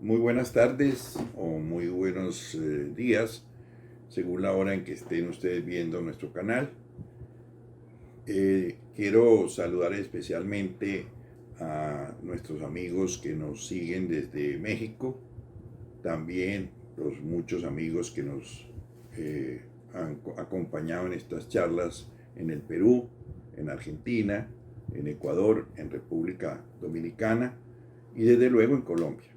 Muy buenas tardes o muy buenos días, según la hora en que estén ustedes viendo nuestro canal. Quiero saludar especialmente a nuestros amigos que nos siguen desde México, también los muchos amigos que nos han acompañado en estas charlas en el Perú, en Argentina, en Ecuador, en República Dominicana y desde luego en Colombia.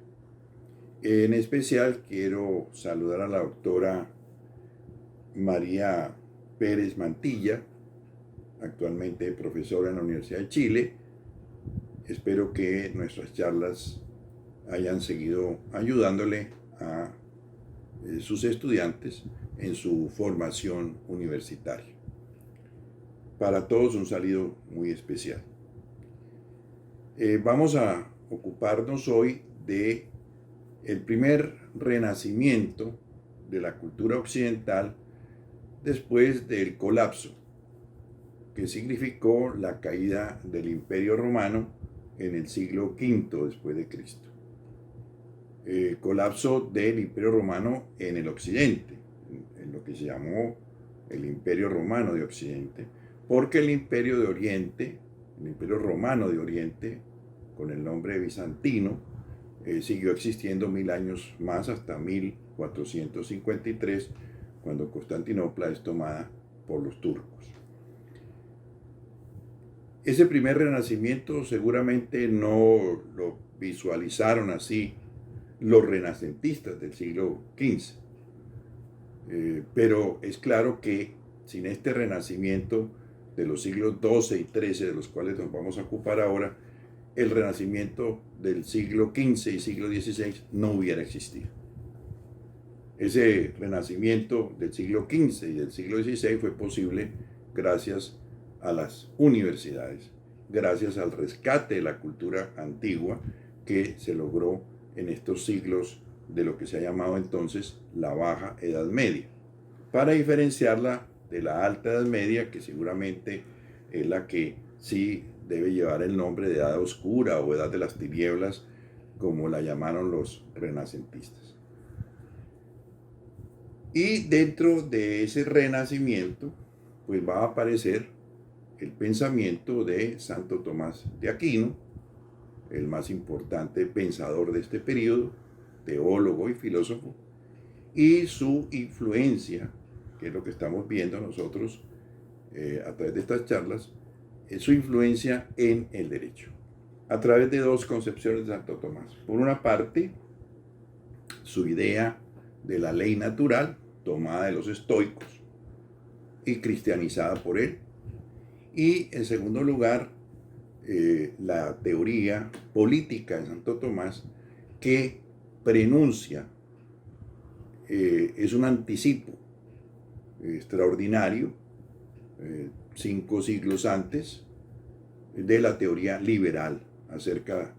En especial quiero saludar a la doctora María Pérez Mantilla, actualmente profesora en la Universidad de Chile. Espero que nuestras charlas hayan seguido ayudándole a sus estudiantes en su formación universitaria. Para todos un saludo muy especial. Vamos a ocuparnos hoy de el primer renacimiento de la cultura occidental después del colapso, que significó la caída del Imperio Romano en el siglo V después de Cristo. Colapso del Imperio Romano en el occidente, en lo que se llamó el Imperio Romano de Occidente, porque el Imperio de Oriente, el Imperio Romano de Oriente, con el nombre bizantino, siguió existiendo 1000 años más hasta 1453, cuando Constantinopla es tomada por los turcos. Ese primer renacimiento seguramente no lo visualizaron así los renacentistas del siglo XV, pero es claro que sin este renacimiento de los siglos XII y XIII, de los cuales nos vamos a ocupar ahora, el renacimiento del siglo XV y siglo XVI no hubiera existido. Ese renacimiento del siglo XV y del siglo XVI fue posible gracias a las universidades, gracias al rescate de la cultura antigua que se logró en estos siglos de lo que se ha llamado entonces la Baja Edad Media, para diferenciarla de la Alta Edad Media, que seguramente es la que sí debe llevar el nombre de Edad Oscura o Edad de las Tinieblas, como la llamaron los renacentistas. Y dentro de ese renacimiento, pues va a aparecer el pensamiento de Santo Tomás de Aquino, el más importante pensador de este periodo, teólogo y filósofo, y su influencia, que es lo que estamos viendo nosotros a través de estas charlas, su influencia en el derecho, a través de dos concepciones de Santo Tomás. Por una parte, su idea de la ley natural, tomada de los estoicos y cristianizada por él. Y en segundo lugar, la teoría política de Santo Tomás, que prenuncia, es un anticipo extraordinario, 5 siglos antes, de la teoría liberal acerca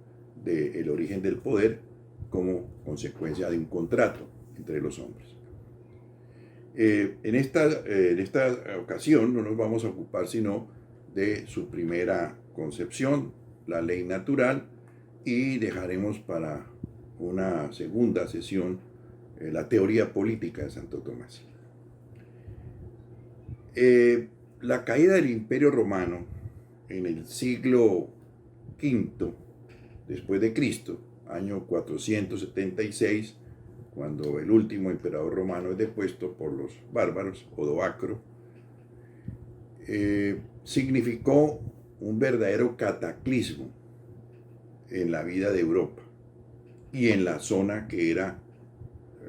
del origen del poder como consecuencia de un contrato entre los hombres. En esta ocasión no nos vamos a ocupar sino de su primera concepción, la ley natural, y dejaremos para una segunda sesión la teoría política de Santo Tomás. La caída del Imperio Romano en el siglo V después de Cristo, año 476, cuando el último emperador romano es depuesto por los bárbaros, Odoacro, significó un verdadero cataclismo en la vida de Europa y en la zona que era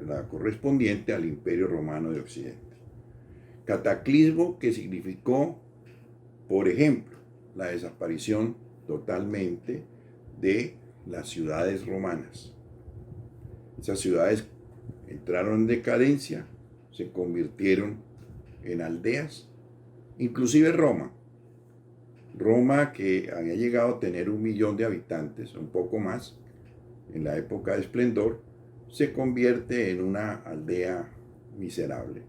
la correspondiente al Imperio Romano de Occidente. Cataclismo que significó, por ejemplo, la desaparición totalmente de las ciudades romanas. Esas ciudades entraron en decadencia, se convirtieron en aldeas, inclusive Roma, que había llegado a tener 1 millón de habitantes, un poco más, en la época de esplendor, se convierte en una aldea miserable,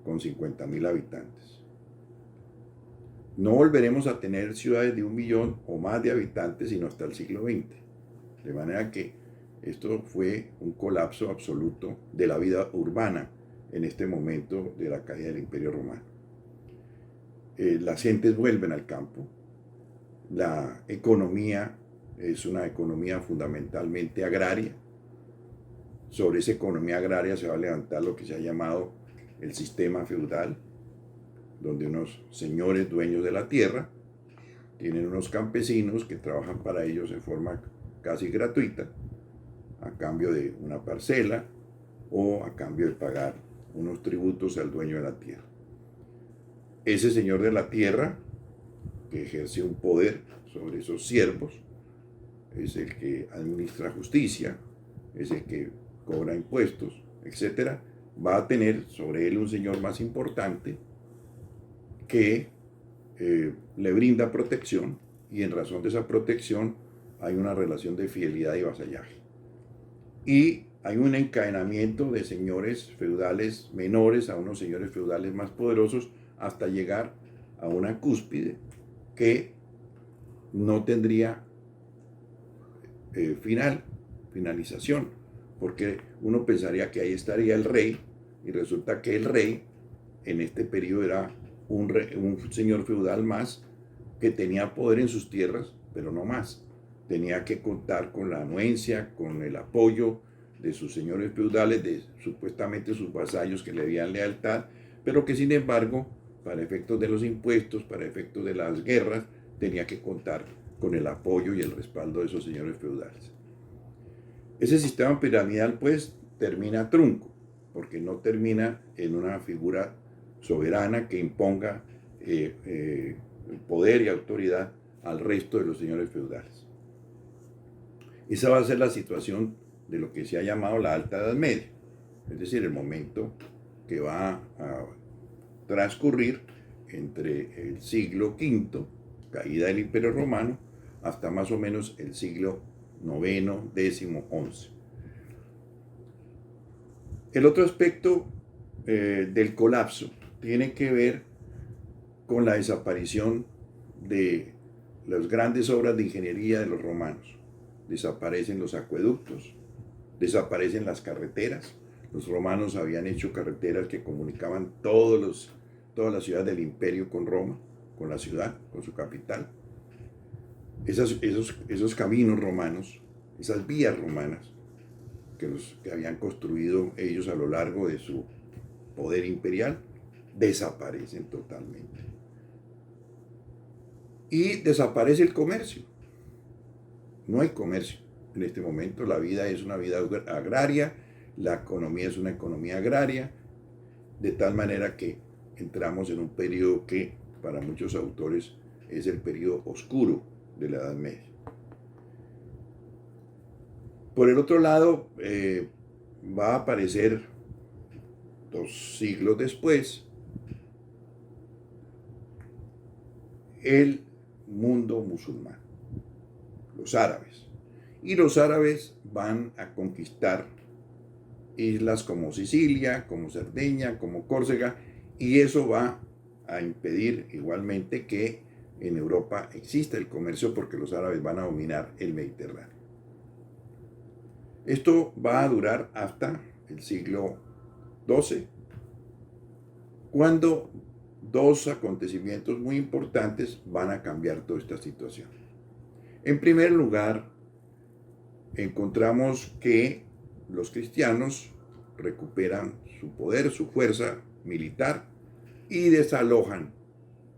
con 50.000 habitantes. No volveremos a tener ciudades de 1 millón o más de habitantes sino hasta el siglo XX. De manera que Esto fue un colapso absoluto de la vida urbana en este momento de la caída del Imperio Romano. Las gentes vuelven al campo, la economía es una economía fundamentalmente agraria. Sobre esa economía agraria se va a levantar lo que se ha llamado el sistema feudal, donde unos señores dueños de la tierra tienen unos campesinos que trabajan para ellos de forma casi gratuita, a cambio de una parcela o a cambio de pagar unos tributos al dueño de la tierra. Ese señor de la tierra, que ejerce un poder sobre esos siervos, es el que administra justicia, es el que cobra impuestos, etc., va a tener sobre él un señor más importante que le brinda protección, y en razón de esa protección hay una relación de fidelidad y vasallaje. Y hay un encadenamiento de señores feudales menores a unos señores feudales más poderosos hasta llegar a una cúspide que no tendría finalización, porque uno pensaría que ahí estaría el rey, y resulta que el rey en este periodo era un señor feudal más que tenía poder en sus tierras, pero no más. Tenía que contar con la anuencia, con el apoyo de sus señores feudales, de supuestamente sus vasallos que le debían lealtad, pero que sin embargo, para efectos de los impuestos, para efectos de las guerras, tenía que contar con el apoyo y el respaldo de esos señores feudales. Ese sistema piramidal pues termina trunco, porque no termina en una figura soberana que imponga poder y autoridad al resto de los señores feudales. Esa va a ser la situación de lo que se ha llamado la Alta Edad Media, es decir, el momento que va a transcurrir entre el siglo V, caída del Imperio Romano, hasta más o menos el siglo IX, X, XI. El otro aspecto del colapso tiene que ver con la desaparición de las grandes obras de ingeniería de los romanos. Desaparecen los acueductos, desaparecen las carreteras. Los romanos habían hecho carreteras que comunicaban todas las ciudades del imperio con Roma, con la ciudad, con su capital. Esos caminos romanos, esas vías romanas que habían construido ellos a lo largo de su poder imperial, desaparecen totalmente. Y desaparece el comercio. No hay comercio en este momento. La vida es una vida agraria, la economía es una economía agraria, de tal manera que entramos en un periodo que para muchos autores es el periodo oscuro de la Edad Media. Por el otro lado, va a aparecer 2 siglos después el mundo musulmán, los árabes. Y los árabes van a conquistar islas como Sicilia, como Cerdeña, como Córcega, y eso va a impedir igualmente que en Europa exista el comercio, porque los árabes van a dominar el Mediterráneo. Esto va a durar hasta el siglo XII, cuando 2 acontecimientos muy importantes van a cambiar toda esta situación. En primer lugar, encontramos que los cristianos recuperan su poder, su fuerza militar, y desalojan,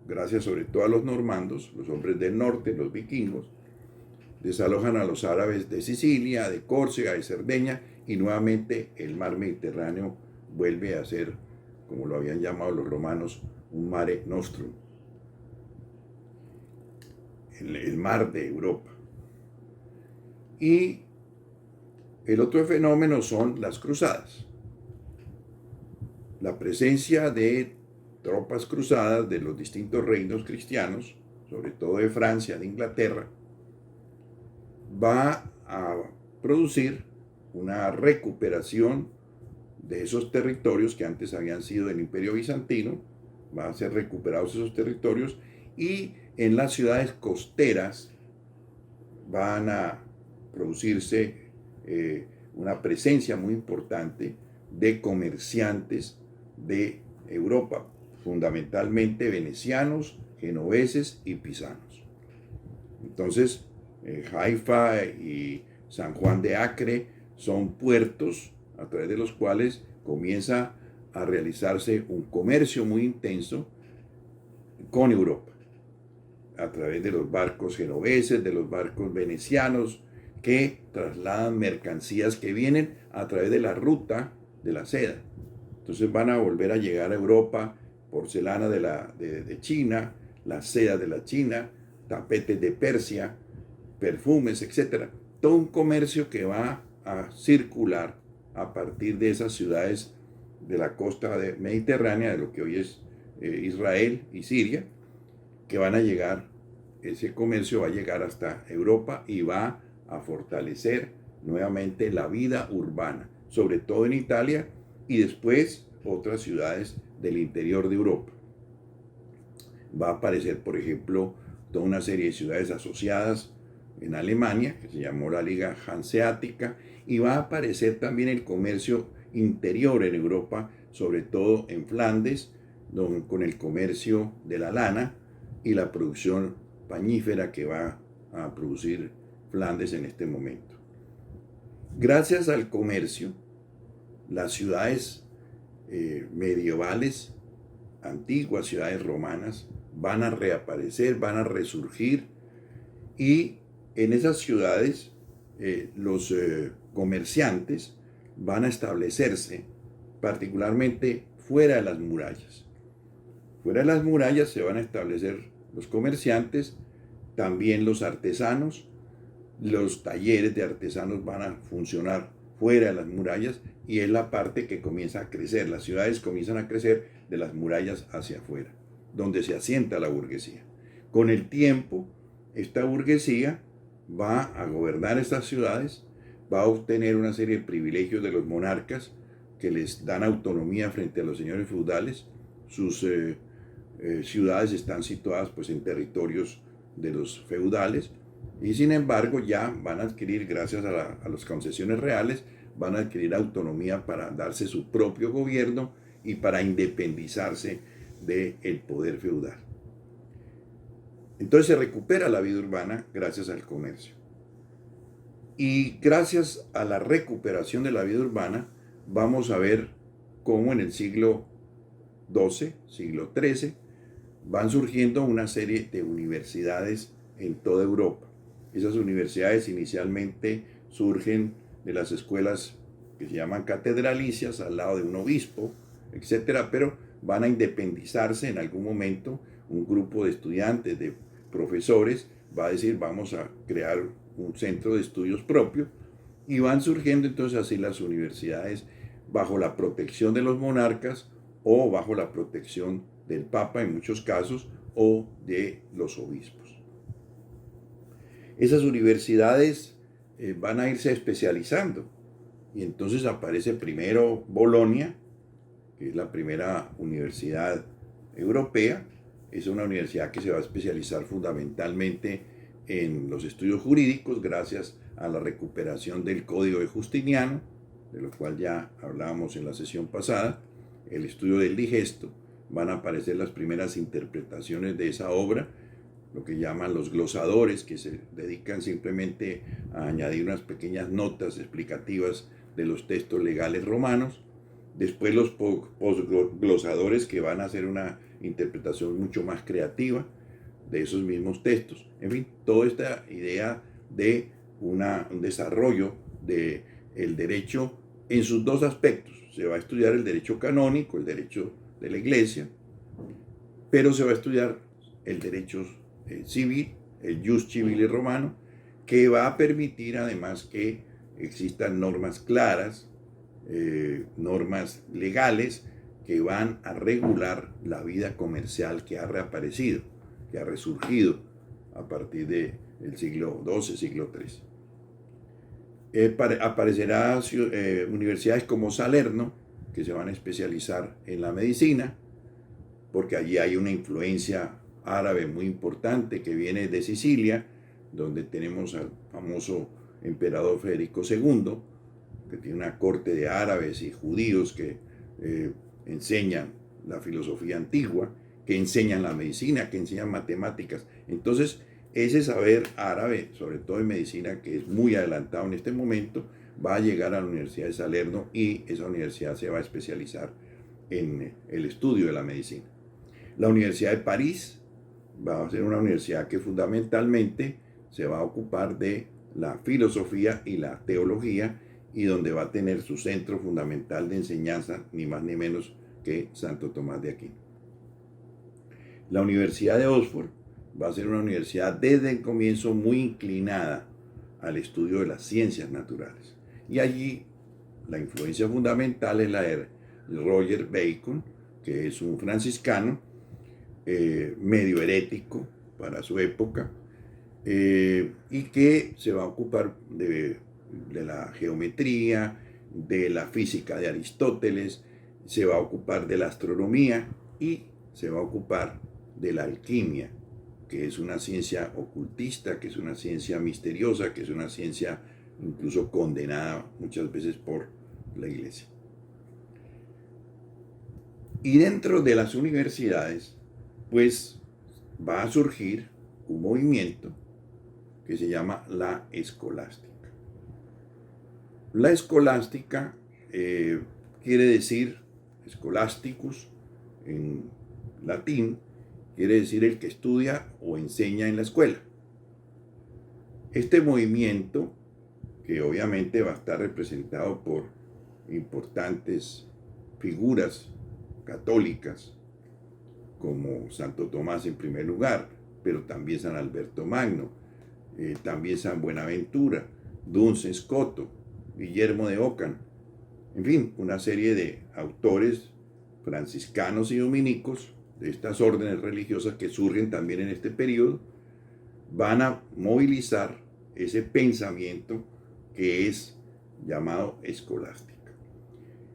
gracias sobre todo a los normandos, los hombres del norte, los vikingos, desalojan a los árabes de Sicilia, de Córcega, de Cerdeña, y nuevamente el mar Mediterráneo vuelve a ser, como lo habían llamado los romanos, un mare nostrum, el mar de Europa. Y el otro fenómeno son las cruzadas. La presencia de tropas cruzadas de los distintos reinos cristianos, sobre todo de Francia, de Inglaterra, va a producir una recuperación de esos territorios que antes habían sido del Imperio Bizantino. Van a ser recuperados esos territorios, y en las ciudades costeras van a producirse una presencia muy importante de comerciantes de Europa, fundamentalmente venecianos, genoveses y pisanos. Entonces, Haifa y San Juan de Acre son puertos a través de los cuales comienza a realizarse un comercio muy intenso con Europa, a través de los barcos genoveses, de los barcos venecianos, que trasladan mercancías que vienen a través de la ruta de la seda. Entonces van a volver a llegar a Europa porcelana de China, la seda de la China, tapetes de Persia, perfumes, etc. Todo un comercio que va a circular a partir de esas ciudades de la costa mediterránea, de lo que hoy es Israel y Siria, que van a llegar, ese comercio va a llegar hasta Europa y va a fortalecer nuevamente la vida urbana, sobre todo en Italia y después otras ciudades del interior de Europa. Va a aparecer, por ejemplo, toda una serie de ciudades asociadas en Alemania, que se llamó la Liga Hanseática, y va a aparecer también el comercio interior en Europa, sobre todo en Flandes, con el comercio de la lana y la producción pañífera que va a producir Flandes en este momento. Gracias al comercio, las ciudades medievales, antiguas ciudades romanas, van a reaparecer, van a resurgir, y en esas ciudades los comerciantes van a establecerse particularmente fuera de las murallas. Fuera de las murallas se van a establecer los comerciantes, también los artesanos. Los talleres de artesanos van a funcionar fuera de las murallas, y es la parte que comienza a crecer. Las ciudades comienzan a crecer de las murallas hacia afuera, donde se asienta la burguesía. Con el tiempo, esta burguesía va a gobernar estas ciudades, va a obtener una serie de privilegios de los monarcas que les dan autonomía frente a los señores feudales. Sus ciudades están situadas pues en territorios de los feudales, y sin embargo ya van a adquirir, gracias a las concesiones reales, van a adquirir autonomía para darse su propio gobierno y para independizarse del poder feudal. Entonces se recupera la vida urbana gracias al comercio. Y gracias a la recuperación de la vida urbana, vamos a ver cómo en el siglo XII, siglo XIII, van surgiendo una serie de universidades en toda Europa. Esas universidades inicialmente surgen de las escuelas que se llaman catedralicias, al lado de un obispo, etc., pero van a independizarse en algún momento. Un grupo de estudiantes, de profesores, va a decir, vamos a crear un centro de estudios propio, y van surgiendo entonces así las universidades bajo la protección de los monarcas o bajo la protección del Papa en muchos casos, o de los obispos. Esas universidades van a irse especializando, y entonces aparece primero Bolonia, que es la primera universidad europea. Es una universidad que se va a especializar fundamentalmente en los estudios jurídicos, gracias a la recuperación del Código de Justiniano, de lo cual ya hablábamos en la sesión pasada, el estudio del digesto. Van a aparecer las primeras interpretaciones de esa obra, lo que llaman los glosadores, que se dedican simplemente a añadir unas pequeñas notas explicativas de los textos legales romanos. Después los posglosadores, que van a hacer una interpretación mucho más creativa de esos mismos textos. En fin, toda esta idea de un desarrollo del derecho en sus dos aspectos. Se va a estudiar el derecho canónico, el derecho de la Iglesia, pero se va a estudiar el derecho civil, el jus civile romano, que va a permitir además que existan normas claras, normas legales que van a regular la vida comercial que ha reaparecido, que ha resurgido a partir del siglo XII, siglo XIII. Aparecerán universidades como Salerno, que se van a especializar en la medicina, porque allí hay una influencia árabe muy importante que viene de Sicilia, donde tenemos al famoso emperador Federico II, que tiene una corte de árabes y judíos que enseñan la filosofía antigua, que enseñan la medicina, que enseñan matemáticas. Entonces, ese saber árabe, sobre todo en medicina, que es muy adelantado en este momento, va a llegar a la Universidad de Salerno y esa universidad se va a especializar en el estudio de la medicina. La Universidad de París va a ser una universidad que fundamentalmente se va a ocupar de la filosofía y la teología y donde va a tener su centro fundamental de enseñanza, ni más ni menos que Santo Tomás de Aquino. La Universidad de Oxford va a ser una universidad desde el comienzo muy inclinada al estudio de las ciencias naturales. Y allí la influencia fundamental es la de Roger Bacon, que es un franciscano, medio herético para su época, y que se va a ocupar de la geometría, de la física de Aristóteles, se va a ocupar de la astronomía y se va a ocupar de la alquimia, que es una ciencia ocultista, que es una ciencia misteriosa, que es una ciencia incluso condenada muchas veces por la Iglesia. Y dentro de las universidades, pues va a surgir un movimiento que se llama la escolástica. La escolástica quiere decir, scholasticus en latín, quiere decir el que estudia o enseña en la escuela. Este movimiento, que obviamente va a estar representado por importantes figuras católicas, como Santo Tomás en primer lugar, pero también San Alberto Magno, también San Buenaventura, Duns Scoto, Guillermo de Ockham, en fin, una serie de autores franciscanos y dominicos de estas órdenes religiosas que surgen también en este periodo, van a movilizar ese pensamiento que es llamado escolástica.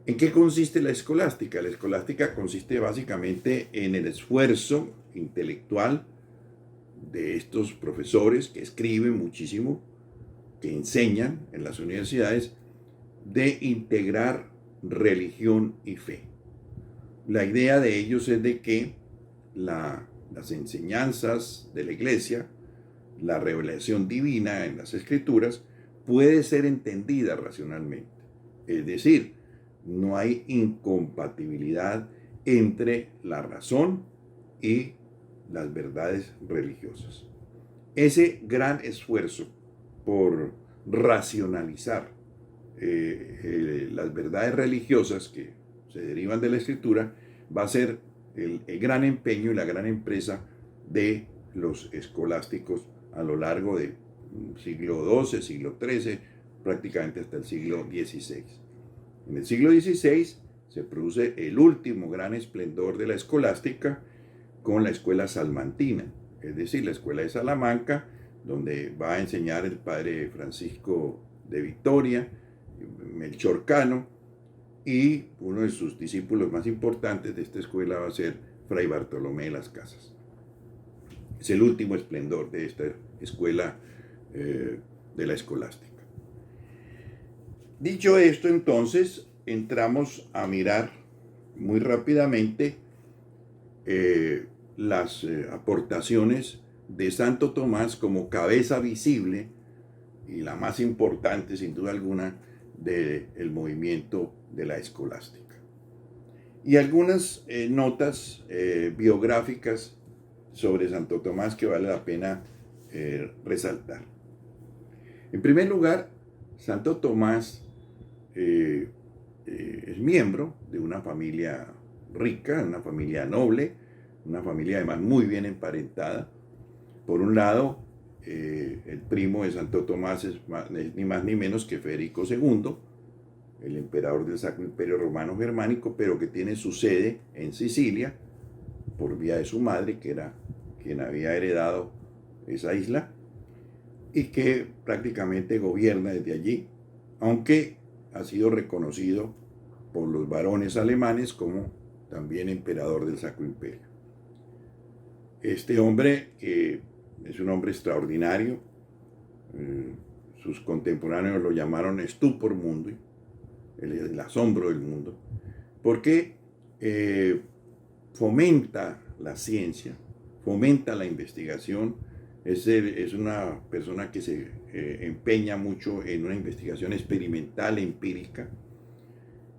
¿En qué consiste la escolástica? La escolástica consiste básicamente en el esfuerzo intelectual de estos profesores que escriben muchísimo, que enseñan en las universidades, de integrar religión y fe. La idea de ellos es de que las enseñanzas de la Iglesia, la revelación divina en las Escrituras, puede ser entendida racionalmente. Es decir, no hay incompatibilidad entre la razón y las verdades religiosas. Ese gran esfuerzo por racionalizar las verdades religiosas que se derivan de la Escritura va a ser el gran empeño y la gran empresa de los escolásticos a lo largo del siglo XII, siglo XIII, prácticamente hasta el siglo XVI. En el siglo XVI se produce el último gran esplendor de la escolástica con la escuela salmantina, es decir, la escuela de Salamanca, donde va a enseñar el padre Francisco de Vitoria, Melchor Cano, y uno de sus discípulos más importantes de esta escuela va a ser Fray Bartolomé de las Casas. Es el último esplendor de esta escuela de la escolástica. Dicho esto, entonces, entramos a mirar muy rápidamente las aportaciones de Santo Tomás como cabeza visible y la más importante, sin duda alguna, del movimiento de la escolástica. Y algunas notas biográficas sobre Santo Tomás que vale la pena resaltar. En primer lugar, Santo Tomás es miembro de una familia rica, una familia noble, una familia además muy bien emparentada. Por un lado, el primo de Santo Tomás es ni más ni menos que Federico II, el emperador del Sacro Imperio Romano Germánico, pero que tiene su sede en Sicilia por vía de su madre, que era quien había heredado esa isla, y que prácticamente gobierna desde allí, aunque ha sido reconocido por los varones alemanes como también emperador del Sacro Imperio. Este hombre, que es un hombre extraordinario, sus contemporáneos lo llamaron stupor mundi, el asombro del mundo, porque fomenta la ciencia, fomenta la investigación. Es una persona que se empeña mucho en una investigación experimental, empírica,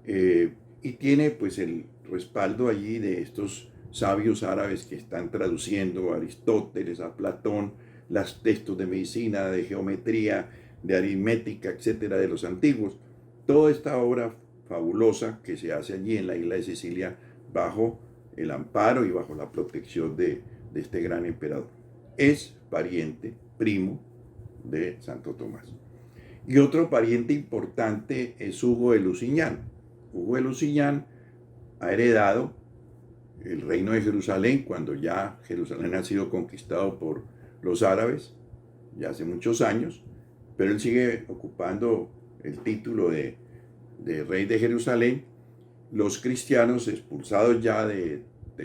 y tiene pues el respaldo allí de estos sabios árabes que están traduciendo a Aristóteles, a Platón, los textos de medicina, de geometría, de aritmética, etcétera, de los antiguos. Toda esta obra fabulosa que se hace allí en la isla de Sicilia bajo el amparo y bajo la protección de este gran emperador. Es pariente, primo de Santo Tomás. Y otro pariente importante es Hugo de Lusignan. Hugo de Lusignan ha heredado el reino de Jerusalén cuando ya Jerusalén ha sido conquistado por los árabes, ya hace muchos años, pero él sigue ocupando el título de rey de Jerusalén. Los cristianos expulsados ya de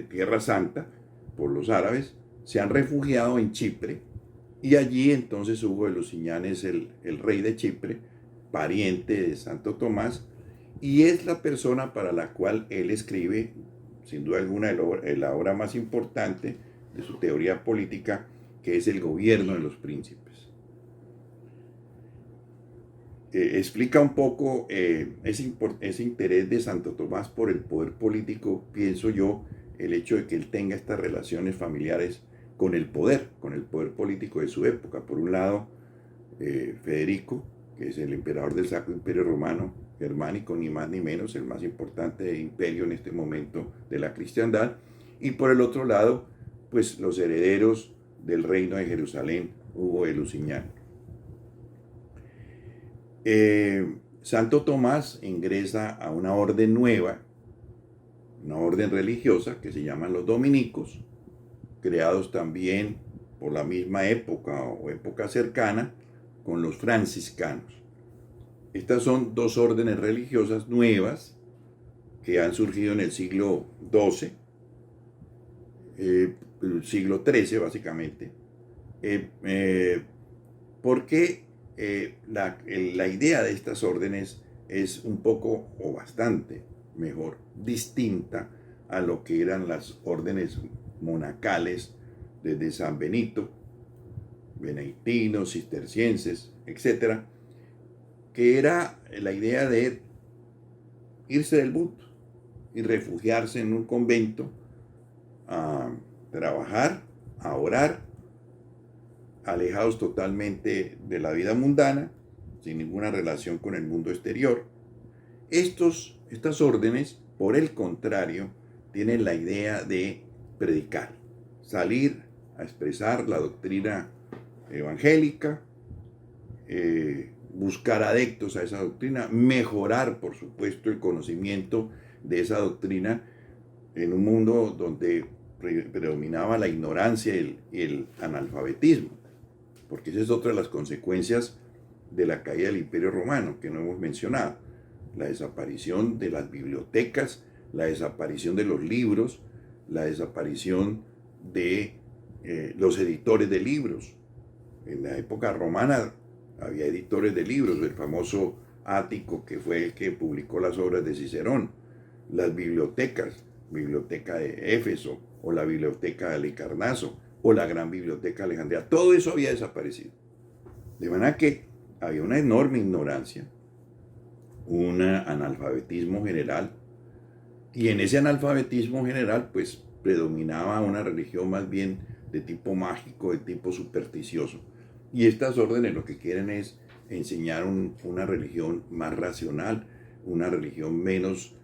Tierra Santa por los árabes se han refugiado en Chipre, y allí entonces Hugo de Lusignan es el rey de Chipre, pariente de Santo Tomás, y es la persona para la cual él escribe, sin duda alguna, la obra más importante de su teoría política, que es El gobierno de los príncipes. Explica un poco ese interés de Santo Tomás por el poder político, pienso yo, el hecho de que él tenga estas relaciones familiares con el poder político de su época. Por un lado, Federico, que es el emperador del Sacro Imperio Romano Germánico, ni más ni menos, el más importante imperio en este momento de la cristiandad, y por el otro lado, pues los herederos del reino de Jerusalén, Hugo de Lusignan. Santo Tomás ingresa a una orden nueva, una orden religiosa que se llaman los dominicos, creados también por la misma época o época cercana con los franciscanos. Estas son dos órdenes religiosas nuevas que han surgido en el siglo XII, el siglo XIII básicamente, porque la idea de estas órdenes es un poco o bastante mejor, distinta a lo que eran las órdenes monacales desde San Benito, benedictinos, cistercienses, etcétera, que era la idea de irse del mundo y refugiarse en un convento a trabajar, a orar, alejados totalmente de la vida mundana, sin ninguna relación con el mundo exterior. Estas órdenes, por el contrario, tienen la idea de predicar, salir a expresar la doctrina evangélica, buscar adeptos a esa doctrina, mejorar, por supuesto, el conocimiento de esa doctrina en un mundo donde predominaba la ignorancia y el analfabetismo, porque esa es otra de las consecuencias de la caída del Imperio Romano que no hemos mencionado: la desaparición de las bibliotecas, la desaparición de los libros, la desaparición de los editores de libros. En la época romana había editores de libros, el famoso Ático, que fue el que publicó las obras de Cicerón, las bibliotecas, biblioteca de Éfeso, o la biblioteca de Halicarnaso, o la gran biblioteca de Alejandría. Todo eso había desaparecido. De manera que había una enorme ignorancia, un analfabetismo general, y en ese analfabetismo general pues predominaba una religión más bien de tipo mágico, de tipo supersticioso. Y estas órdenes lo que quieren es enseñar una religión más racional, una religión menos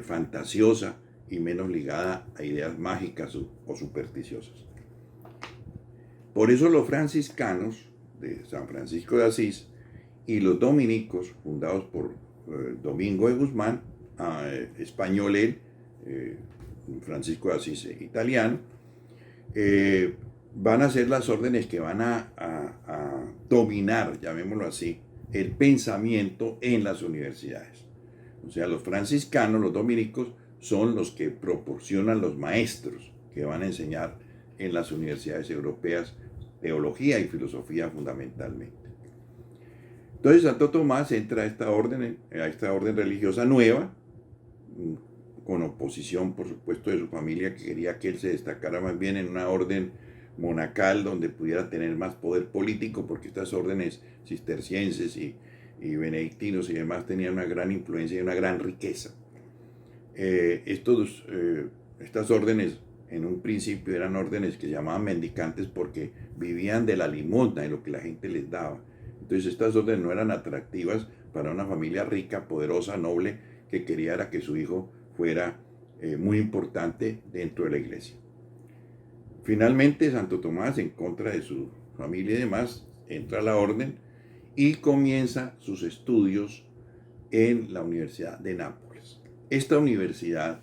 fantasiosa y menos ligada a ideas mágicas o supersticiosas. Por eso los franciscanos de San Francisco de Asís y los dominicos, fundados por Domingo de Guzmán, español él, Francisco de Asís italiano, van a ser las órdenes que van a dominar, llamémoslo así, el pensamiento en las universidades. O sea, los franciscanos, los dominicos, son los que proporcionan los maestros que van a enseñar en las universidades europeas teología y filosofía fundamentalmente. Entonces Santo Tomás entra a esta orden religiosa nueva, con oposición, por supuesto, de su familia, que quería que él se destacara más bien en una orden monacal donde pudiera tener más poder político, porque estas órdenes cistercienses y benedictinos y demás tenían una gran influencia y una gran riqueza. Estas órdenes en un principio eran órdenes que se llamaban mendicantes porque vivían de la limosna, de lo que la gente les daba. Entonces estas órdenes no eran atractivas para una familia rica, poderosa, noble, que quería era que su hijo fuera muy importante dentro de la iglesia. Finalmente Santo Tomás, en contra de su familia y demás, entra a la orden y comienza sus estudios en la Universidad de Nápoles. Esta universidad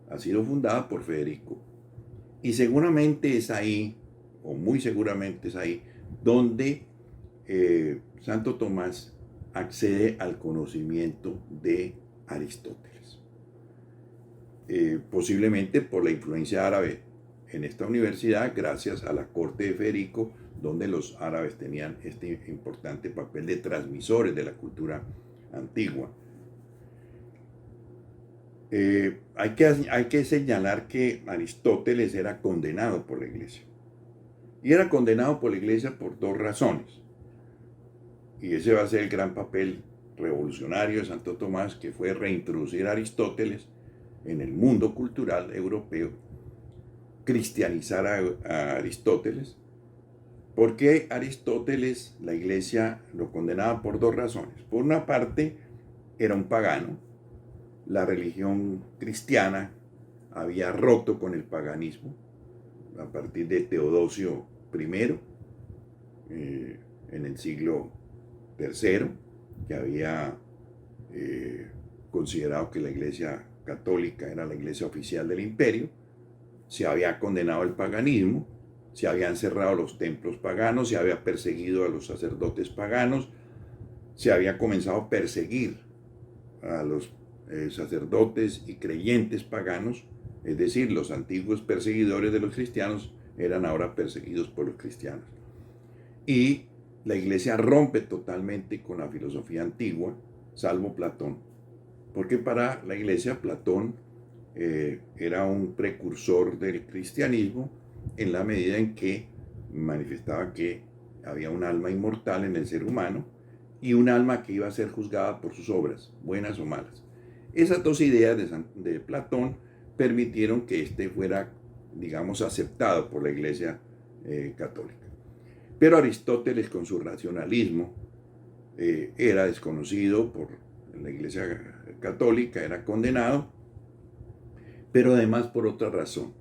ha sido fundada por Federico y seguramente es ahí, o muy seguramente es ahí, donde Santo Tomás accede al conocimiento de Aristóteles. Posiblemente por la influencia árabe en esta universidad, gracias a la corte de Federico, donde los árabes tenían este importante papel de transmisores de la cultura antigua. Hay que señalar que Aristóteles era condenado por la iglesia. Y era condenado por la iglesia por dos razones. Y ese va a ser el gran papel revolucionario de Santo Tomás, que fue reintroducir a Aristóteles en el mundo cultural europeo, cristianizar a Aristóteles, porque Aristóteles, la iglesia lo condenaba por dos razones. Por una parte, era un pagano. La religión cristiana había roto con el paganismo a partir de Teodosio I, en el siglo III, que había considerado que la iglesia católica era la iglesia oficial del imperio. Se había condenado el paganismo, se habían cerrado los templos paganos, se había perseguido a los sacerdotes paganos, se había comenzado a perseguir a los sacerdotes y creyentes paganos, es decir, los antiguos perseguidores de los cristianos eran ahora perseguidos por los cristianos. Y la iglesia rompe totalmente con la filosofía antigua, salvo Platón, porque para la iglesia Platón era un precursor del cristianismo en la medida en que manifestaba que había un alma inmortal en el ser humano y un alma que iba a ser juzgada por sus obras, buenas o malas. Esas dos ideas de Platón permitieron que éste fuera, digamos, aceptado por la iglesia católica. Pero Aristóteles, con su racionalismo, era desconocido por la iglesia católica, era condenado, pero además por otra razón,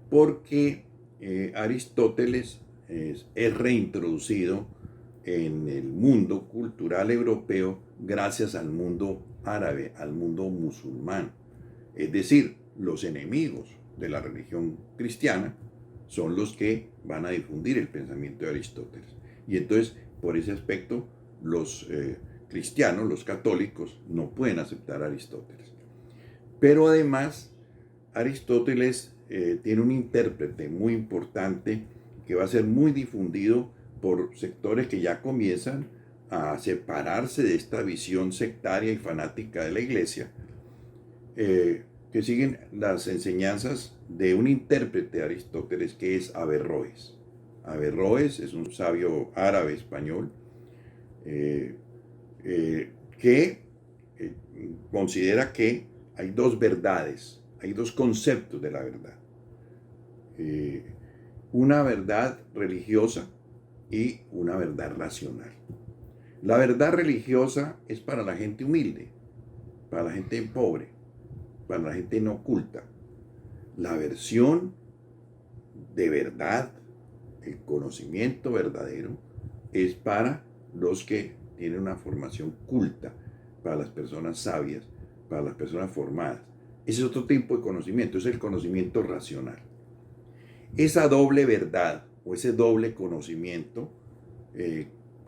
porque Aristóteles es reintroducido en el mundo cultural europeo gracias al mundo árabe, al mundo musulmán. Es decir, los enemigos de la religión cristiana son los que van a difundir el pensamiento de Aristóteles. Y entonces, por ese aspecto, los cristianos, los católicos, no pueden aceptar a Aristóteles. Pero además, Aristóteles tiene un intérprete muy importante que va a ser muy difundido por sectores que ya comienzan a separarse de esta visión sectaria y fanática de la iglesia, que siguen las enseñanzas de un intérprete de Aristóteles que es Averroes. Averroes es un sabio árabe español que considera que hay dos verdades, hay dos conceptos de la verdad. Una verdad religiosa y una verdad racional. La verdad religiosa es para la gente humilde, para la gente pobre, para la gente no culta. La versión de verdad, el conocimiento verdadero, es para los que tienen una formación culta, para las personas sabias, para las personas formadas. Ese es otro tipo de conocimiento, es el conocimiento racional. Esa doble verdad o ese doble conocimiento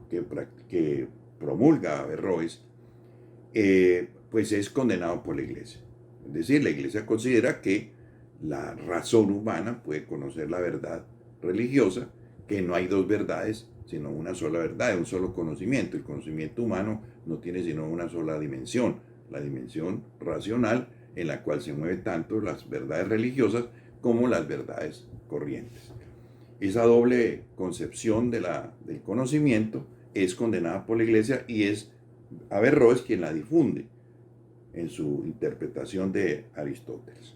que promulga Averroes, pues es condenado por la iglesia. Es decir, la iglesia considera que la razón humana puede conocer la verdad religiosa, que no hay dos verdades, sino una sola verdad, un solo conocimiento. El conocimiento humano no tiene sino una sola dimensión, la dimensión racional, en la cual se mueven tanto las verdades religiosas como las verdades corrientes. Esa doble concepción del conocimiento es condenada por la Iglesia y es Averroes quien la difunde en su interpretación de Aristóteles.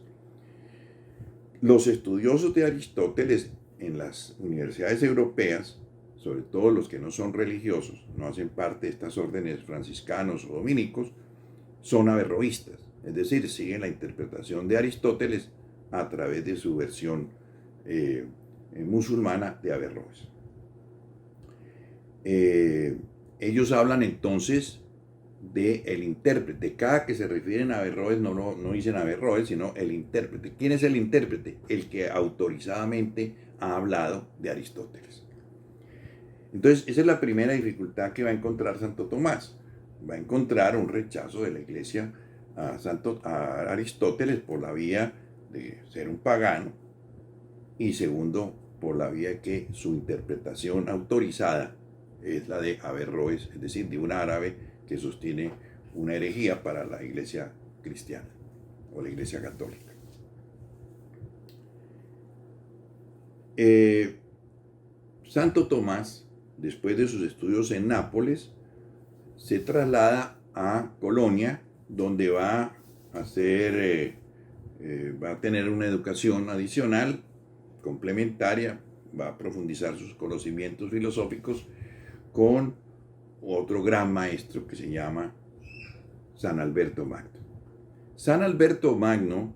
Los estudiosos de Aristóteles en las universidades europeas, sobre todo los que no son religiosos, no hacen parte de estas órdenes franciscanos o dominicos, son averroístas, es decir, siguen la interpretación de Aristóteles a través de su versión musulmana de Averroes. Ellos hablan entonces del intérprete. Cada que se refieren a Averroes no dicen Averroes, sino el intérprete. ¿Quién es el intérprete? El que autorizadamente ha hablado de Aristóteles. Entonces, esa es la primera dificultad que va a encontrar Santo Tomás. Va a encontrar un rechazo de la Iglesia a Aristóteles por la vía de ser un pagano, y segundo, por la vía de que su interpretación autorizada es la de Averroes, es decir, de un árabe que sostiene una herejía para la Iglesia cristiana o la Iglesia católica. Santo Tomás, después de sus estudios en Nápoles, se traslada a Colonia, donde va a tener una educación adicional, complementaria, va a profundizar sus conocimientos filosóficos con otro gran maestro que se llama San Alberto Magno. San Alberto Magno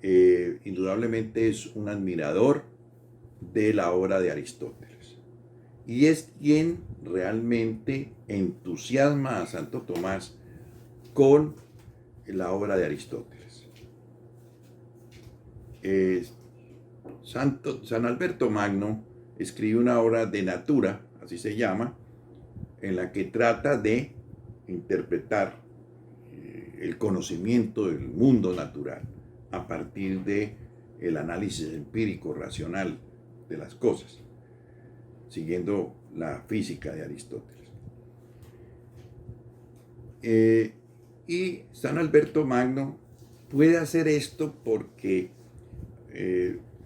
indudablemente es un admirador de la obra de Aristóteles y es quien realmente entusiasma a Santo Tomás con la obra de Aristóteles. San Alberto Magno escribe una obra de natura, así se llama, en la que trata de interpretar el conocimiento del mundo natural a partir de el análisis empírico racional de las cosas, siguiendo la física de Aristóteles. Y San Alberto Magno puede hacer esto porque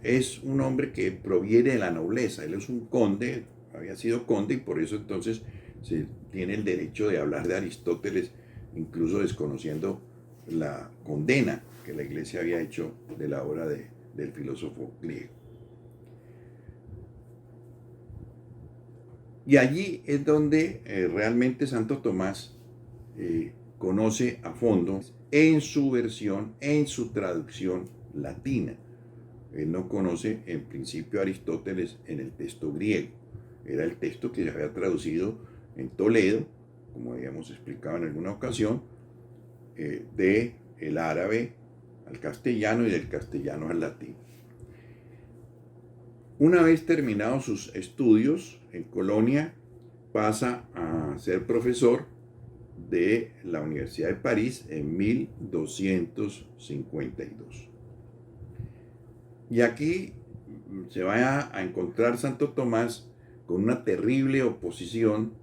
es un hombre que proviene de la nobleza. Él es un conde, había sido conde, y por eso entonces se tiene el derecho de hablar de Aristóteles, incluso desconociendo la condena que la Iglesia había hecho de la obra del filósofo griego. Y allí es donde realmente Santo Tomás conoce a fondo en su versión, en su traducción latina. Él no conoce en principio a Aristóteles en el texto griego. Era el texto que se había traducido en Toledo, como habíamos explicado en alguna ocasión, del árabe al castellano y del castellano al latín. Una vez terminados sus estudios en Colonia, pasa a ser profesor de la Universidad de París en 1252. Y aquí se va a encontrar Santo Tomás con una terrible oposición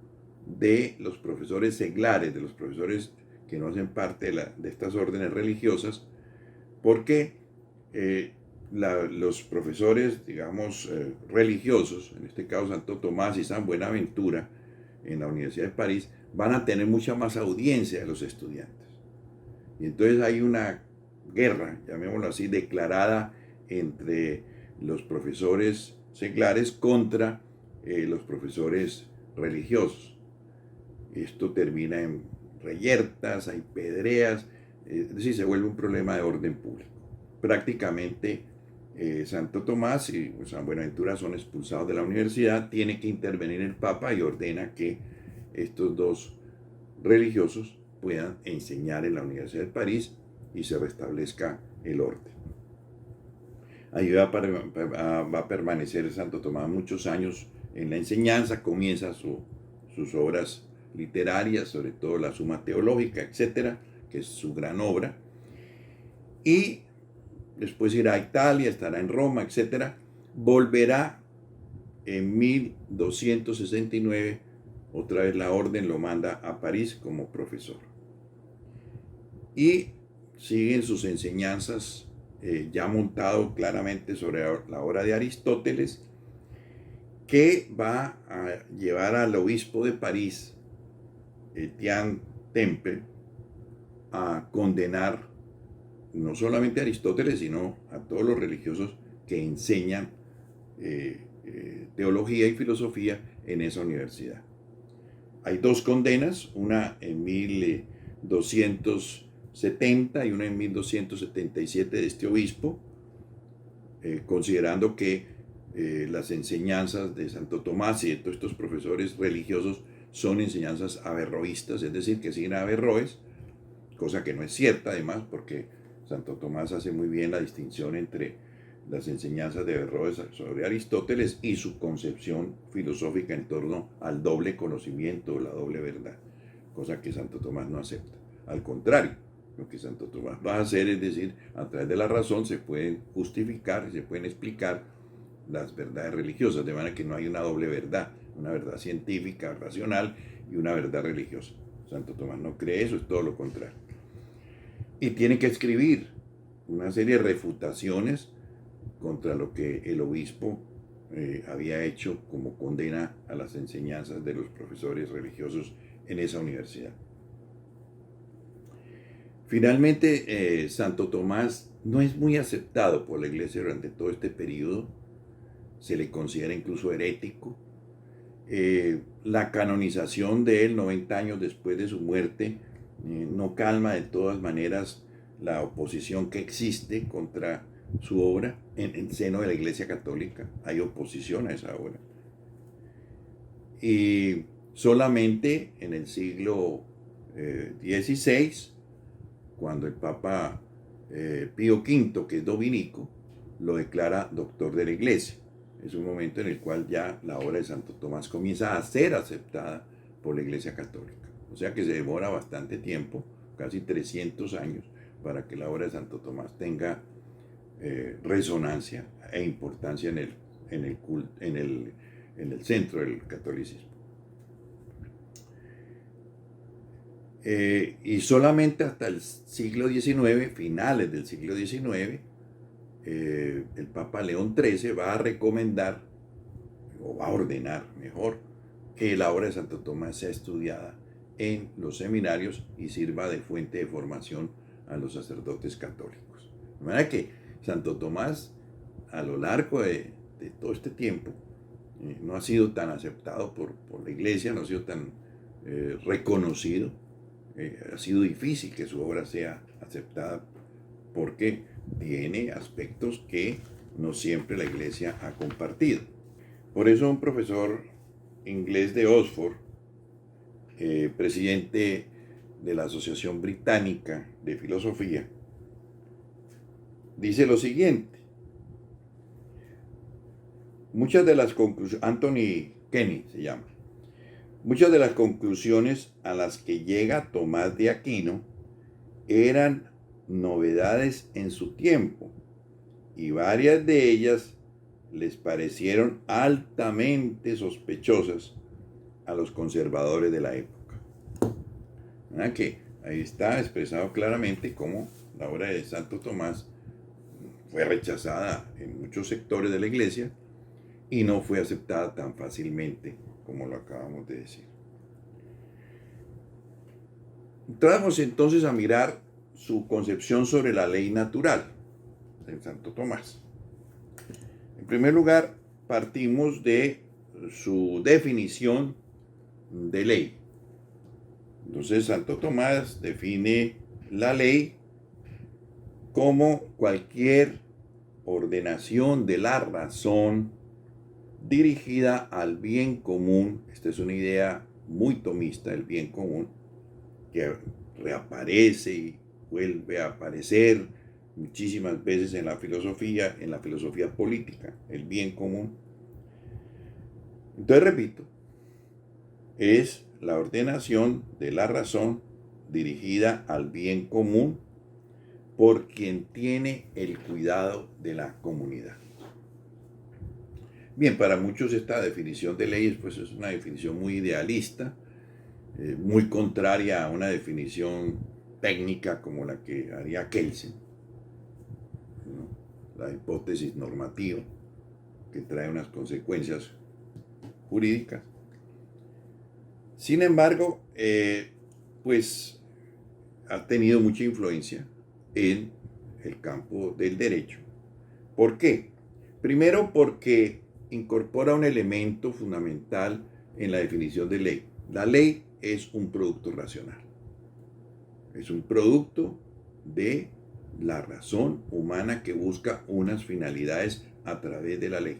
de los profesores seglares, de los profesores que no hacen parte de estas órdenes religiosas, porque los profesores, digamos, religiosos, en este caso Santo Tomás y San Buenaventura, en la Universidad de París, van a tener mucha más audiencia de los estudiantes. Y entonces hay una guerra, llamémoslo así, declarada entre los profesores seglares contra los profesores religiosos. Esto termina en reyertas, hay pedreas, es decir, se vuelve un problema de orden público. Prácticamente Santo Tomás y San Buenaventura son expulsados de la universidad, tiene que intervenir el Papa y ordena que estos dos religiosos puedan enseñar en la Universidad de París y se restablezca el orden. Ahí va a permanecer Santo Tomás muchos años en la enseñanza, comienza sus obras literarias, sobre todo la Suma Teológica, etcétera, que es su gran obra, y después irá a Italia, estará en Roma, etcétera. Volverá en 1269, otra vez la orden lo manda a París como profesor. Y siguen sus enseñanzas ya montado claramente sobre la obra de Aristóteles, que va a llevar al obispo de París, Etienne Temple, a condenar no solamente a Aristóteles, sino a todos los religiosos que enseñan teología y filosofía en esa universidad. Hay dos condenas, una en 1270 y una en 1277 de este obispo, considerando que las enseñanzas de Santo Tomás y de todos estos profesores religiosos son enseñanzas averroístas, es decir, que siguen a Averroes, cosa que no es cierta además, porque Santo Tomás hace muy bien la distinción entre las enseñanzas de Averroes sobre Aristóteles y su concepción filosófica en torno al doble conocimiento o la doble verdad, cosa que Santo Tomás no acepta. Al contrario, lo que Santo Tomás va a hacer es decir, a través de la razón se pueden justificar y se pueden explicar las verdades religiosas, de manera que no hay una doble verdad, una verdad científica, racional y una verdad religiosa. Santo Tomás no cree eso, es todo lo contrario. Y tiene que escribir una serie de refutaciones contra lo que el obispo había hecho como condena a las enseñanzas de los profesores religiosos en esa universidad. Finalmente, Santo Tomás no es muy aceptado por la Iglesia durante todo este periodo, se le considera incluso herético. La canonización de él 90 años después de su muerte no calma de todas maneras la oposición que existe contra su obra en el seno de la Iglesia Católica. Hay oposición a esa obra. Y solamente en el siglo XVI, cuando el Papa Pío V, que es dominico, lo declara doctor de la Iglesia. Es un momento en el cual ya la obra de Santo Tomás comienza a ser aceptada por la Iglesia Católica. O sea que se demora bastante tiempo, casi 300 años, para que la obra de Santo Tomás tenga resonancia e importancia en el centro del catolicismo. Y solamente hasta el siglo XIX, finales del siglo XIX, el Papa León XIII va a recomendar, o va a ordenar mejor, que la obra de Santo Tomás sea estudiada en los seminarios y sirva de fuente de formación a los sacerdotes católicos. De manera que Santo Tomás, a lo largo de todo este tiempo, no ha sido tan aceptado por la Iglesia, no ha sido tan reconocido. Ha sido difícil que su obra sea aceptada porque tiene aspectos que no siempre la Iglesia ha compartido. Por eso un profesor inglés de Oxford, presidente de la Asociación Británica de Filosofía, dice lo siguiente: muchas de las conclusiones, Anthony Kenny se llama, muchas de las conclusiones a las que llega Tomás de Aquino eran novedades en su tiempo y varias de ellas les parecieron altamente sospechosas a los conservadores de la época. ¿Verdad? Que ahí está expresado claramente cómo la obra de Santo Tomás fue rechazada en muchos sectores de la Iglesia y no fue aceptada tan fácilmente como lo acabamos de decir. Entramos entonces a mirar su concepción sobre la ley natural de Santo Tomás. En primer lugar, partimos de su definición de ley. Entonces, Santo Tomás define la ley como cualquier ordenación de la razón dirigida al bien común. Esta es una idea muy tomista, el bien común, que reaparece y vuelve a aparecer muchísimas veces en la filosofía política, el bien común. Entonces, repito, es la ordenación de la razón dirigida al bien común por quien tiene el cuidado de la comunidad. Bien, para muchos esta definición de leyes pues es una definición muy idealista, muy contraria a una definición técnica como la que haría Kelsen, ¿no? La hipótesis normativa, que trae unas consecuencias jurídicas. Sin embargo, pues ha tenido mucha influencia en el campo del derecho. ¿Por qué? Primero porque incorpora un elemento fundamental en la definición de ley. La ley es un producto racional. Es un producto de la razón humana que busca unas finalidades a través de la ley.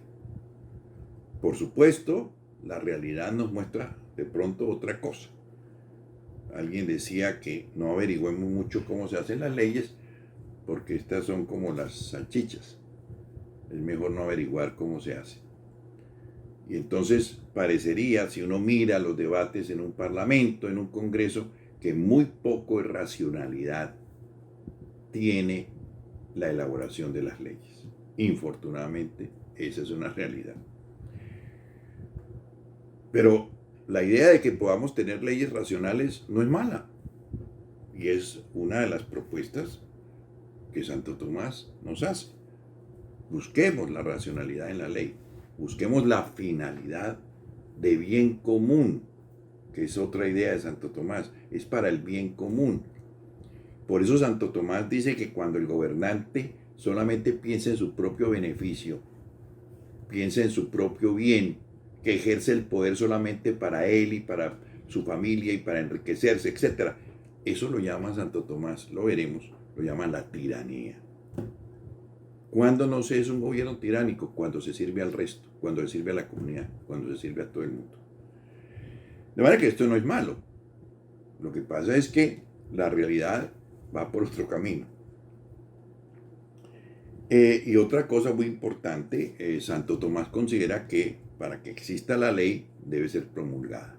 Por supuesto, la realidad nos muestra de pronto otra cosa. Alguien decía que no averigüemos mucho cómo se hacen las leyes porque estas son como las salchichas. Es mejor no averiguar cómo se hace. Y entonces parecería, si uno mira los debates en un parlamento, en un congreso, que muy poco de racionalidad tiene la elaboración de las leyes. Infortunadamente, esa es una realidad. Pero la idea de que podamos tener leyes racionales no es mala. Y es una de las propuestas que Santo Tomás nos hace. Busquemos la racionalidad en la ley. Busquemos la finalidad de bien común, que es otra idea de Santo Tomás. Es para el bien común. Por eso Santo Tomás dice que cuando el gobernante solamente piensa en su propio beneficio, piensa en su propio bien, que ejerce el poder solamente para él y para su familia y para enriquecerse, etc. Eso lo llama Santo Tomás, lo veremos, lo llaman la tiranía. ¿Cuándo no se es un gobierno tiránico? Cuando se sirve al resto, cuando se sirve a la comunidad, cuando se sirve a todo el mundo. De manera que esto no es malo. Lo que pasa es que la realidad va por otro camino. Y otra cosa muy importante, Santo Tomás considera que para que exista la ley debe ser promulgada.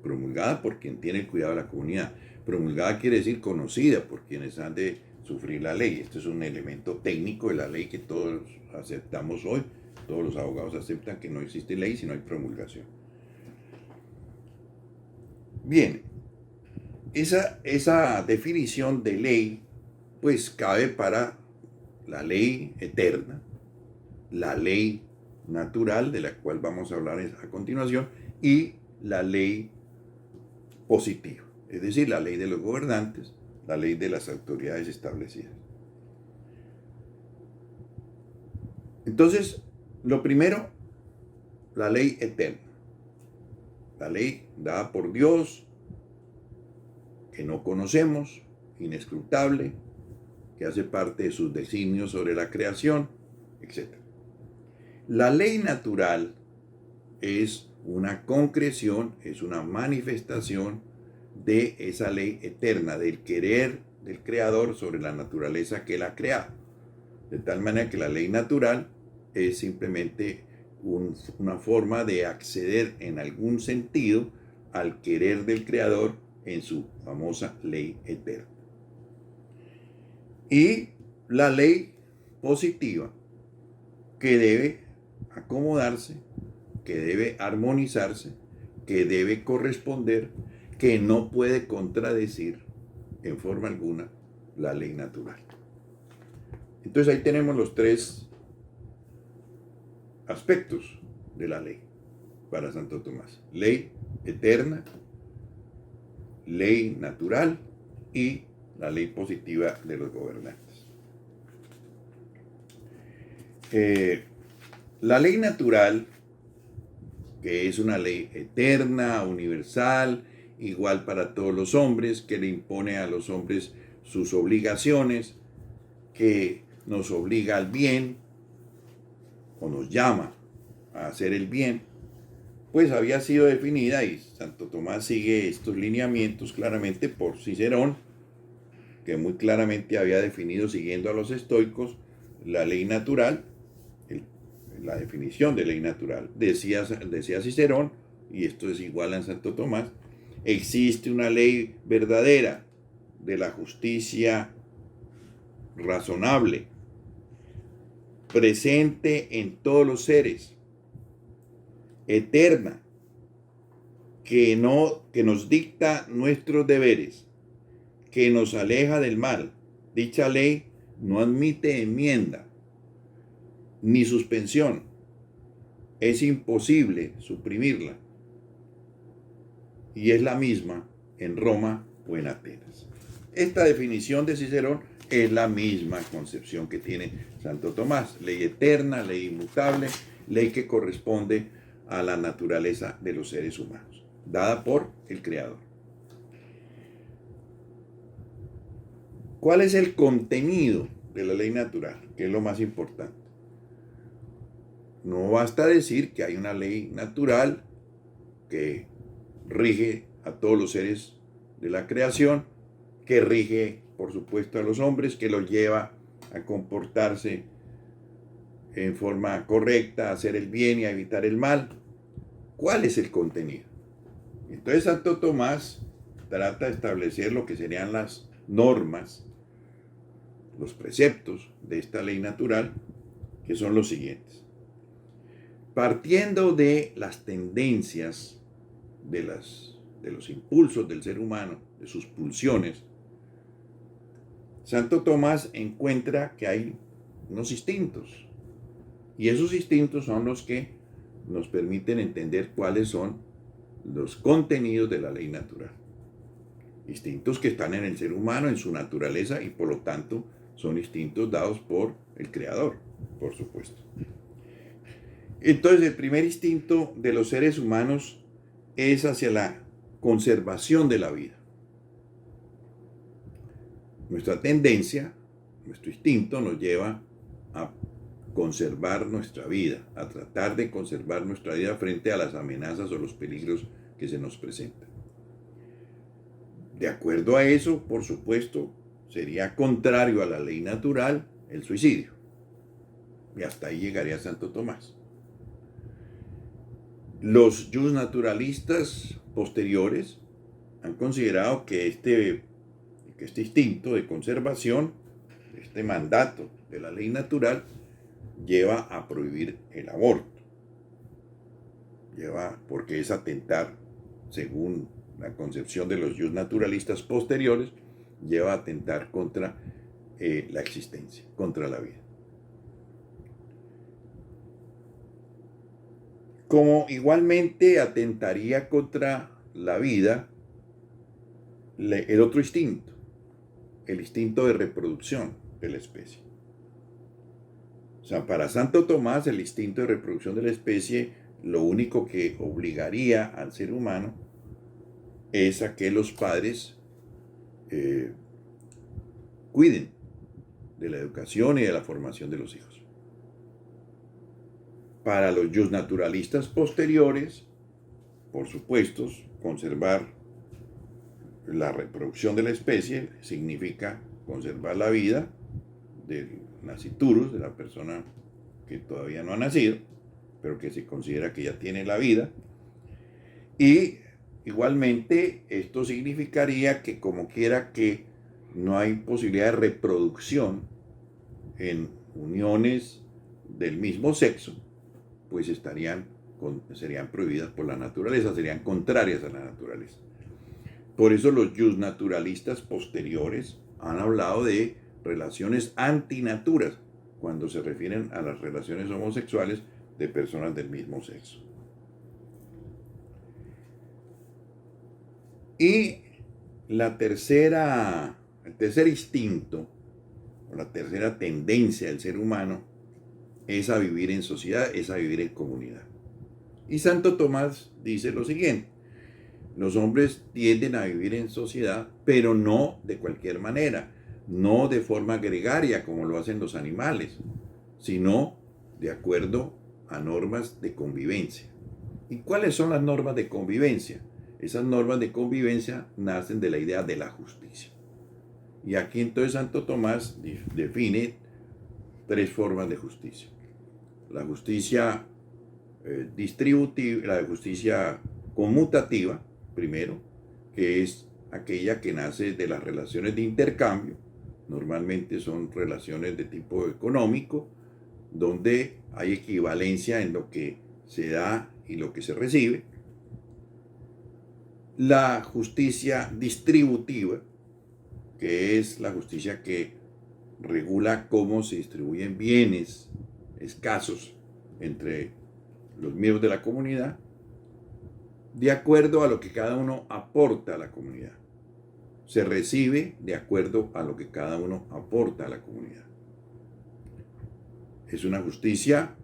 Promulgada por quien tiene el cuidado de la comunidad. Promulgada quiere decir conocida por quienes han de sufrir la ley. Este es un elemento técnico de la ley que todos aceptamos hoy. Todos los abogados aceptan que no existe ley si no hay promulgación. Bien, esa definición de ley pues cabe para la ley eterna, la ley natural, de la cual vamos a hablar a continuación, y la ley positiva, es decir, la ley de los gobernantes, la ley de las autoridades establecidas. Entonces, lo primero, la ley eterna, la ley dada por Dios, que no conocemos, inescrutable, que hace parte de sus designios sobre la creación, etc. La ley natural es una concreción, es una manifestación de esa ley eterna, del querer del Creador sobre la naturaleza que él ha creado. De tal manera que la ley natural es simplemente una forma de acceder en algún sentido al querer del Creador en su famosa ley eterna. Y la ley positiva, que debe acomodarse, que debe armonizarse, que debe corresponder, que no puede contradecir en forma alguna la ley natural. Entonces ahí tenemos los tres aspectos de la ley para Santo Tomás: ley eterna, ley natural y la ley positiva de los gobernantes. La ley natural, que es una ley eterna, universal, igual para todos los hombres, que le impone a los hombres sus obligaciones, que nos obliga al bien, o nos llama a hacer el bien, pues había sido definida, y Santo Tomás sigue estos lineamientos claramente por Cicerón, que muy claramente había definido, siguiendo a los estoicos, la ley natural, la definición de ley natural. Decía Cicerón, y esto es igual en Santo Tomás: existe una ley verdadera de la justicia razonable, presente en todos los seres, eterna, que nos dicta nuestros deberes, que nos aleja del mal. Dicha ley no admite enmienda ni suspensión. Es imposible suprimirla. Y es la misma en Roma o en Atenas. Esta definición de Cicerón es la misma concepción que tiene Santo Tomás. Ley eterna, ley inmutable, ley que corresponde a la naturaleza de los seres humanos, dada por el Creador. ¿Cuál es el contenido de la ley natural? Que es lo más importante. No basta decir que hay una ley natural que rige a todos los seres de la creación, que rige, por supuesto, a los hombres, que los lleva a comportarse en forma correcta, a hacer el bien y a evitar el mal. ¿Cuál es el contenido? Entonces Santo Tomás trata de establecer lo que serían las normas, los preceptos de esta ley natural, que son los siguientes. Partiendo de las tendencias, de los impulsos del ser humano, de sus pulsiones, Santo Tomás encuentra que hay unos instintos, y esos instintos son los que nos permiten entender cuáles son los contenidos de la ley natural. Instintos que están en el ser humano, en su naturaleza, y por lo tanto son instintos dados por el Creador, por supuesto. Entonces, el primer instinto de los seres humanos es hacia la conservación de la vida. Nuestra tendencia, nuestro instinto nos lleva a conservar nuestra vida, a tratar de conservar nuestra vida frente a las amenazas o los peligros que se nos presentan. De acuerdo a eso, por supuesto, sería contrario a la ley natural el suicidio. Y hasta ahí llegaría Santo Tomás. Los justnaturalistas posteriores han considerado que este instinto de conservación, este mandato de la ley natural, lleva a prohibir el aborto. Porque es atentar, según la concepción de los justnaturalistas posteriores, lleva a atentar contra la existencia, contra la vida. Como igualmente atentaría contra la vida el otro instinto, el instinto de reproducción de la especie. O sea, para Santo Tomás, el instinto de reproducción de la especie, lo único que obligaría al ser humano es a que los padres cuiden de la educación y de la formación de los hijos. Para los justnaturalistas posteriores, por supuesto, conservar la reproducción de la especie significa conservar la vida del nasciturus, de la persona que todavía no ha nacido, pero que se considera que ya tiene la vida. Y igualmente esto significaría que como quiera que no hay posibilidad de reproducción en uniones del mismo sexo, pues serían prohibidas por la naturaleza, serían contrarias a la naturaleza. Por eso los justnaturalistas posteriores han hablado de relaciones antinaturas cuando se refieren a las relaciones homosexuales de personas del mismo sexo. Y el tercer instinto, o la tercera tendencia del ser humano, es a vivir en sociedad, es a vivir en comunidad. Y Santo Tomás dice lo siguiente: los hombres tienden a vivir en sociedad, pero no de cualquier manera, no de forma gregaria como lo hacen los animales, sino de acuerdo a normas de convivencia. ¿Y cuáles son las normas de convivencia? Esas normas de convivencia nacen de la idea de la justicia. Y aquí entonces Santo Tomás define tres formas de justicia. La justicia distributiva, la justicia conmutativa, primero, que es aquella que nace de las relaciones de intercambio. Normalmente son relaciones de tipo económico, donde hay equivalencia en lo que se da y lo que se recibe. La justicia distributiva, que es la justicia que regula cómo se distribuyen bienes escasos entre los miembros de la comunidad, de acuerdo a lo que cada uno aporta a la comunidad. Se recibe de acuerdo a lo que cada uno aporta a la comunidad. Es una justicia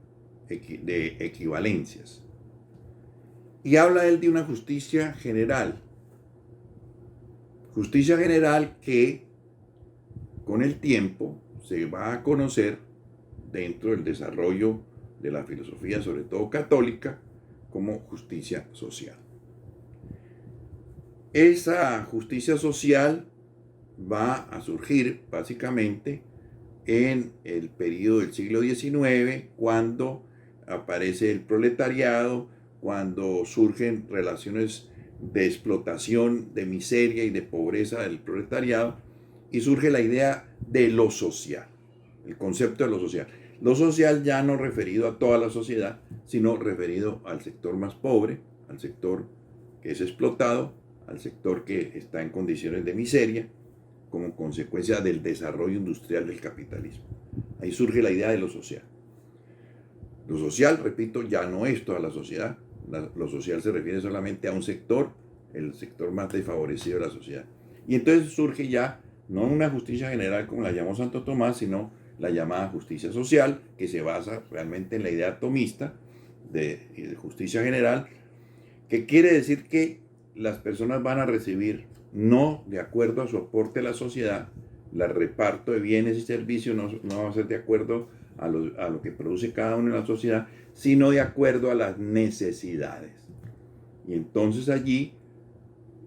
de equivalencias. Y habla él de una justicia general. Justicia general que con el tiempo se va a conocer dentro del desarrollo de la filosofía, sobre todo católica, como justicia social. Esa justicia social va a surgir básicamente en el periodo del siglo XIX, cuando aparece el proletariado, cuando surgen relaciones de explotación, de miseria y de pobreza del proletariado, y surge la idea de lo social, el concepto de lo social. Lo social ya no referido a toda la sociedad, sino referido al sector más pobre, al sector que es explotado, al sector que está en condiciones de miseria, como consecuencia del desarrollo industrial del capitalismo. Ahí surge la idea de lo social. Lo social, repito, ya no es toda la sociedad. Lo social se refiere solamente a un sector, el sector más desfavorecido de la sociedad. Y entonces surge ya no una justicia general como la llamó Santo Tomás, sino la llamada justicia social, que se basa realmente en la idea tomista de justicia general, que quiere decir que las personas van a recibir, no de acuerdo a su aporte a la sociedad, el reparto de bienes y servicios no va a ser de acuerdo a lo que produce cada uno en la sociedad, sino de acuerdo a las necesidades. Y entonces allí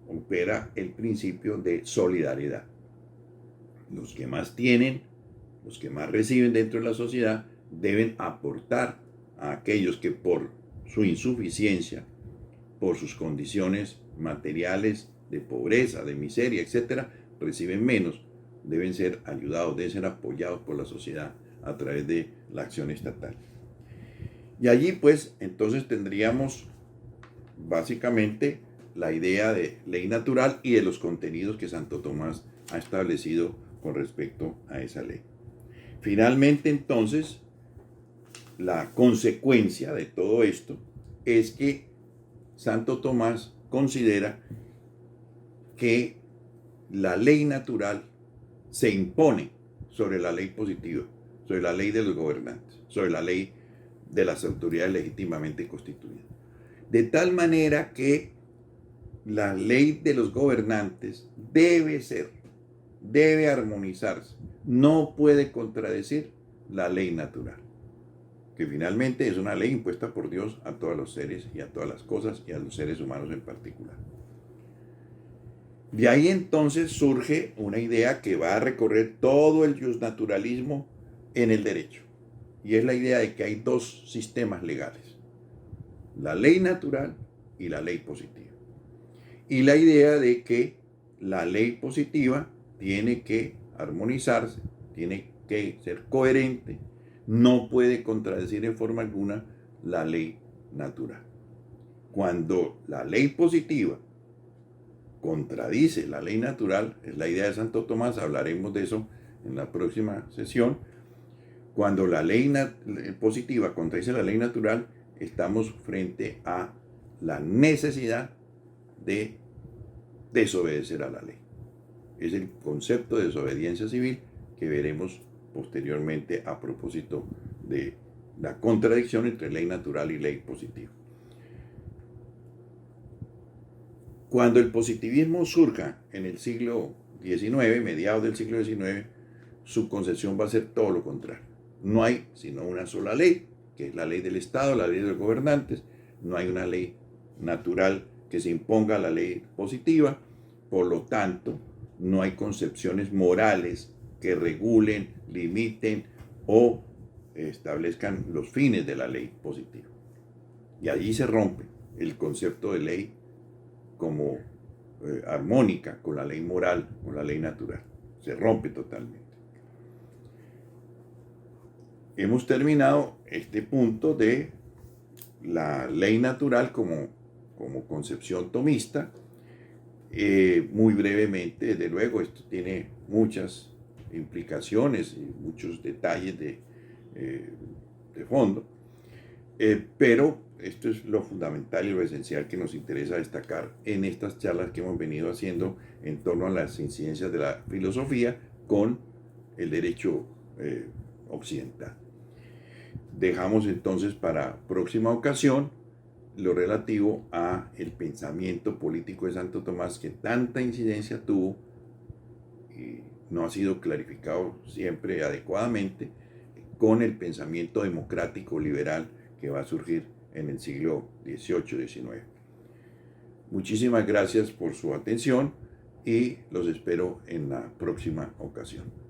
opera el principio de solidaridad. Los que más tienen, los que más reciben dentro de la sociedad, deben aportar a aquellos que por su insuficiencia, por sus condiciones materiales de pobreza, de miseria, etcétera, reciben menos, deben ser ayudados, deben ser apoyados por la sociedad a través de la acción estatal. Y allí pues entonces tendríamos básicamente la idea de ley natural y de los contenidos que Santo Tomás ha establecido con respecto a esa ley. Finalmente entonces, la consecuencia de todo esto es que Santo Tomás considera que la ley natural se impone sobre la ley positiva, sobre la ley de los gobernantes, sobre la ley de las autoridades legítimamente constituidas. De tal manera que la ley de los gobernantes debe armonizarse, no puede contradecir la ley natural, que finalmente es una ley impuesta por Dios a todos los seres y a todas las cosas y a los seres humanos en particular. De ahí entonces surge una idea que va a recorrer todo el justnaturalismo en el derecho, y es la idea de que hay dos sistemas legales, la ley natural y la ley positiva. Y la idea de que la ley positiva tiene que armonizarse, tiene que ser coherente, no puede contradecir en forma alguna la ley natural. Cuando la ley positiva contradice la ley natural, es la idea de Santo Tomás, hablaremos de eso en la próxima sesión. Cuando la ley positiva contradice la ley natural, estamos frente a la necesidad de desobedecer a la ley. Es el concepto de desobediencia civil que veremos posteriormente a propósito de la contradicción entre ley natural y ley positiva. Cuando el positivismo surja en el siglo XIX, mediados del siglo XIX, su concepción va a ser todo lo contrario. No hay sino una sola ley, que es la ley del Estado, la ley de los gobernantes. No hay una ley natural que se imponga a la ley positiva. Por lo tanto, no hay concepciones morales que regulen, limiten o establezcan los fines de la ley positiva. Y allí se rompe el concepto de ley como armónica con la ley moral, con la ley natural. Se rompe totalmente. Hemos terminado este punto de la ley natural como concepción tomista. Muy brevemente, desde luego, esto tiene muchas implicaciones y muchos detalles de fondo, pero esto es lo fundamental y lo esencial que nos interesa destacar en estas charlas que hemos venido haciendo en torno a las incidencias de la filosofía con el derecho occidental. Dejamos entonces para próxima ocasión lo relativo a el pensamiento político de Santo Tomás, que tanta incidencia tuvo y no ha sido clarificado siempre adecuadamente, con el pensamiento democrático liberal que va a surgir en el siglo XVIII-XIX. Muchísimas gracias por su atención y los espero en la próxima ocasión.